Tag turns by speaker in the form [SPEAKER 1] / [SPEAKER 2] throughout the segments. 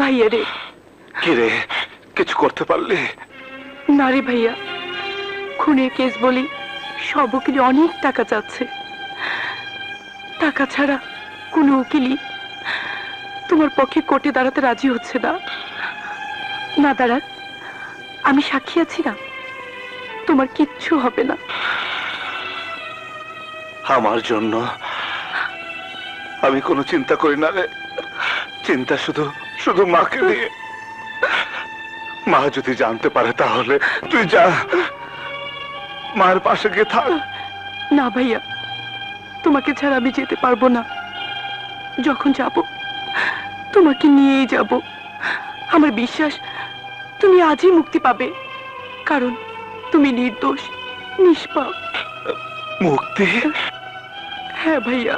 [SPEAKER 1] ভাইয়া রে।
[SPEAKER 2] কি রে, কিছু করতে পারলি?
[SPEAKER 1] না রে ভাইয়া, খুনের কেস বলি সব উকিল অনেক টাকা চাচ্ছে। টাকা ছাড়া কোনো উকিলই তোমার পক্ষে কোর্টে দাঁড়াতে রাজি হচ্ছে না। না দাঁড়াক, আমি সাক্ষী আছি না, তোমার কিচ্ছু হবে না।
[SPEAKER 2] আমার জন্য আমি কোনো চিন্তা করি না রে। চিন্তা শুধু শুধু মাকে নিয়ে। মা যদি জানতে পারে তাহলে তুই যা, মায়ের পাশে গিয়ে থাক।
[SPEAKER 1] না ভাইয়া, তোমাকে ছাড়া আমি যেতে পারবো না। যখন যাব তোমাকে নিয়েই যাব। আমার বিশ্বাস তুমি আজই মুক্তি পাবে, কারণ তুমি নির্দোষ, নিষ্পাপ।
[SPEAKER 2] মুক্তি?
[SPEAKER 1] হ্যাঁ ভাইয়া।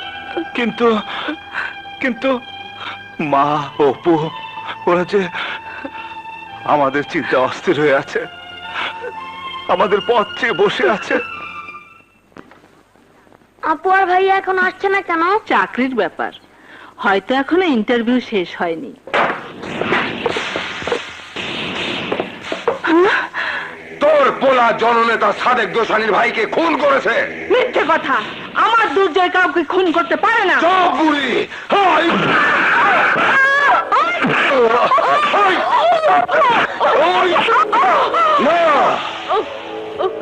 [SPEAKER 2] কিন্তু কিন্তু মা, অপু ওরা যে আমাদের চিন্তা অস্থির হয়ে আছে, আমাদের পথ চেয়ে বসে আছে।
[SPEAKER 3] আপু আর ভাইয়া এখন আসছে না কেন?
[SPEAKER 4] চাকরির ব্যাপার, হয়তো এখনো ইন্টারভিউ শেষ হয়নি।
[SPEAKER 5] তোর পোলা জননেতা সাদেক দোসানির ভাইকে খুন করেছে।
[SPEAKER 4] মিথ্যে কথা, আমার দুর্জয় কাউকে খুন করতে পারে না।
[SPEAKER 5] চুপ বুড়ি!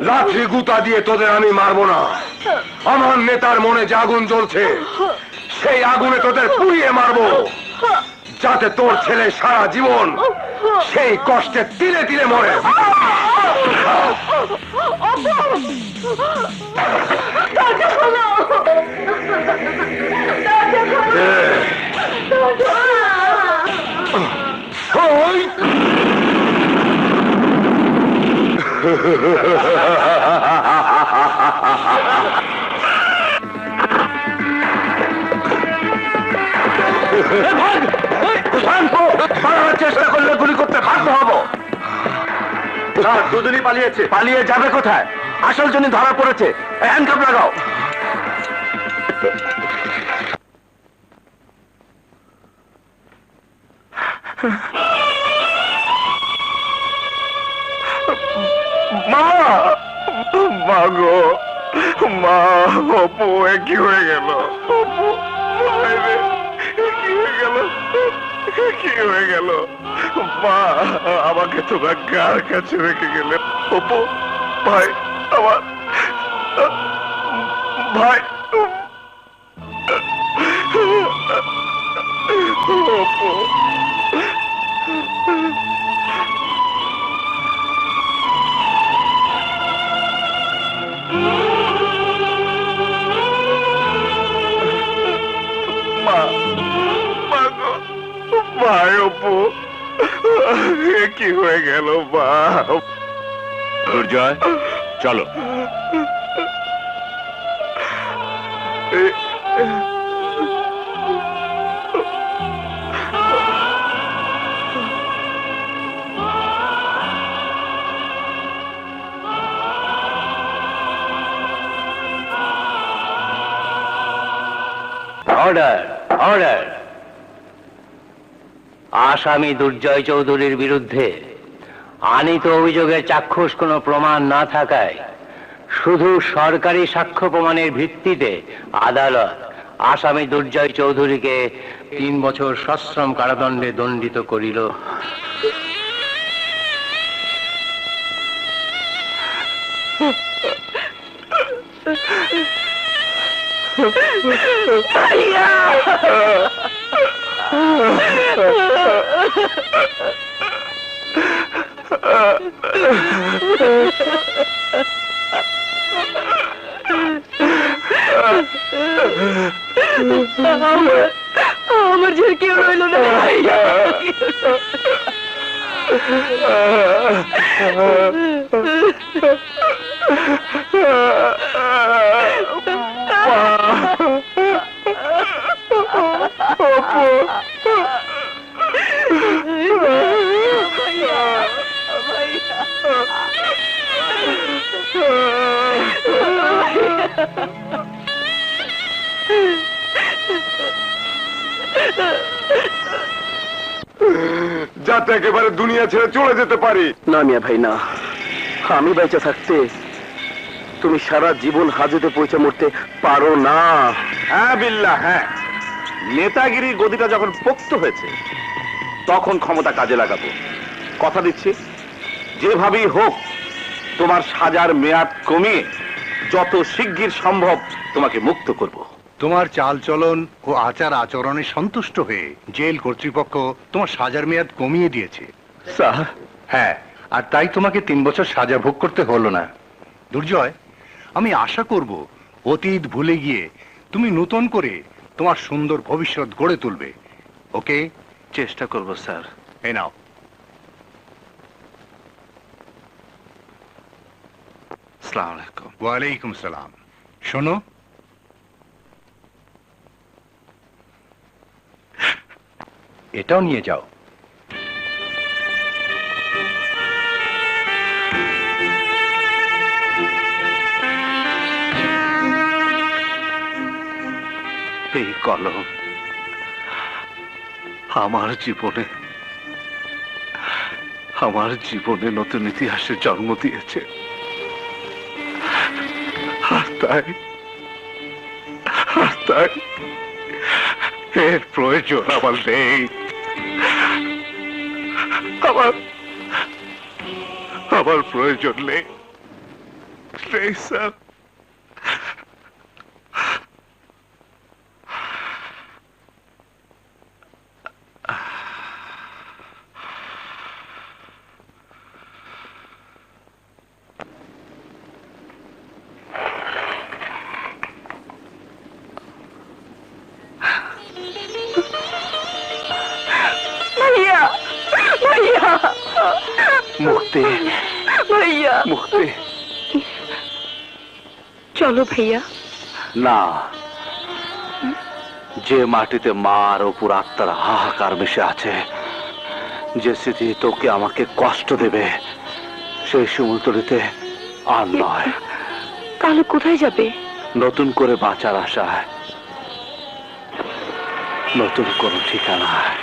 [SPEAKER 5] লাঠি গুতা দিয়ে তোদের আমি মারবো না। আমার নেতার মনে যে আগুন জ্বলছে, সেই আগুনে তোদের পুড়িয়ে মারবো, যাতে তোর ছেলে সারা জীবন সেই কষ্টে তিলে তিলে মরে। চেষ্টা করলে গুলি করতে বাধ্য হব। দুজনই পালিয়েছে। পালিয়ে যাবে কোথায়? আসল জনই ধরা পড়েছে। হ্যান্ডকাপ লাগাও।
[SPEAKER 2] মা, মা গো, মা, অপু কি হয়ে গেল? অপু, কি হয়ে গেল? কি হয়ে গেল? মা, আমাকে তোমার কার কাছে রেখে গেলে? অপু ভাই, আমার ভাই, অপু। ভাই, অপু কি হয়ে গেল? মা,
[SPEAKER 6] দুর্জয় চলো।
[SPEAKER 7] Order, order. আসামি দুর্জয় চৌধুরীর বিরুদ্ধে আনিত অভিযোগের চাক্ষুষ কোনো প্রমাণ না থাকায় শুধু সরকারি সাক্ষ্য প্রমাণের ভিত্তিতে আদালত আসামি দুর্জয় চৌধুরীকে 3 বছর সশ্রম কারাদণ্ডে দণ্ডিত করিল।
[SPEAKER 1] আমার যে কেউ রইল না।
[SPEAKER 5] যাতে একেবারে দুনিয়া ছেড়ে চলে যেতে পারি।
[SPEAKER 2] না মিয়া ভাই না, আমি বেঁচে থাকতে তুমি সারা জীবন হাজতে পৌঁছে মরতে পারো না।
[SPEAKER 6] হ্যাঁ বিল্লাহ, হ্যাঁ, নেতাগিরির গদিটা যখন পোক্ত হয়েছে তখন ক্ষমতা কাজে লাগাবো। কথা দিচ্ছি, যেভাবেই হোক তোমার সাজার মেয়াদ কমিয়ে যত শিগগির সম্ভব তোমাকে মুক্ত করব।
[SPEAKER 8] তোমার চালচলন ও আচার আচরণে সন্তুষ্ট হয়ে জেল কর্তৃপক্ষ তোমার সাজার মেয়াদ কমিয়ে দিয়েছে।
[SPEAKER 2] স্যার,
[SPEAKER 8] হ্যাঁ, আর তাই তোমাকে 3 বছর সাজা ভোগ করতে হলো না। দুর্জয়, আমি আশা করব অতীত ভুলে গিয়ে তুমি নতুন করে তোমার সুন্দর ভবিষ্যৎ গড়ে তুলবে। ওকে?
[SPEAKER 6] চেষ্টা করব স্যার।
[SPEAKER 8] এই নাও।
[SPEAKER 6] আসসালামু আলাইকুম।
[SPEAKER 8] ওয়ালাইকুম সালাম। শোনো, এটাও নিয়ে যাও।
[SPEAKER 2] এই কলম আমার জীবনে নতুন ইতিহাসের জন্ম দিয়েছে, আর তাই এর প্রয়োজন আমার নেই। আমার প্রয়োজন নেই স্যার।
[SPEAKER 1] ভাইয়া, ভাইয়া,
[SPEAKER 2] মুক্তি,
[SPEAKER 1] ভাইয়া,
[SPEAKER 2] মুক্তি।
[SPEAKER 1] চলো ভাইয়া।
[SPEAKER 2] না, যে মাটিতে মার ওপর আত্মার হাহাকার মিশে আছে, যে স্মৃতি তোকে আমাকে কষ্ট দেবে, সেই শিমুলতলিতে আর নয়।
[SPEAKER 1] তাহলে কোথায় যাবে?
[SPEAKER 2] নতুন করে বাঁচার আশায়, নতুন কোনো ঠিকানায়।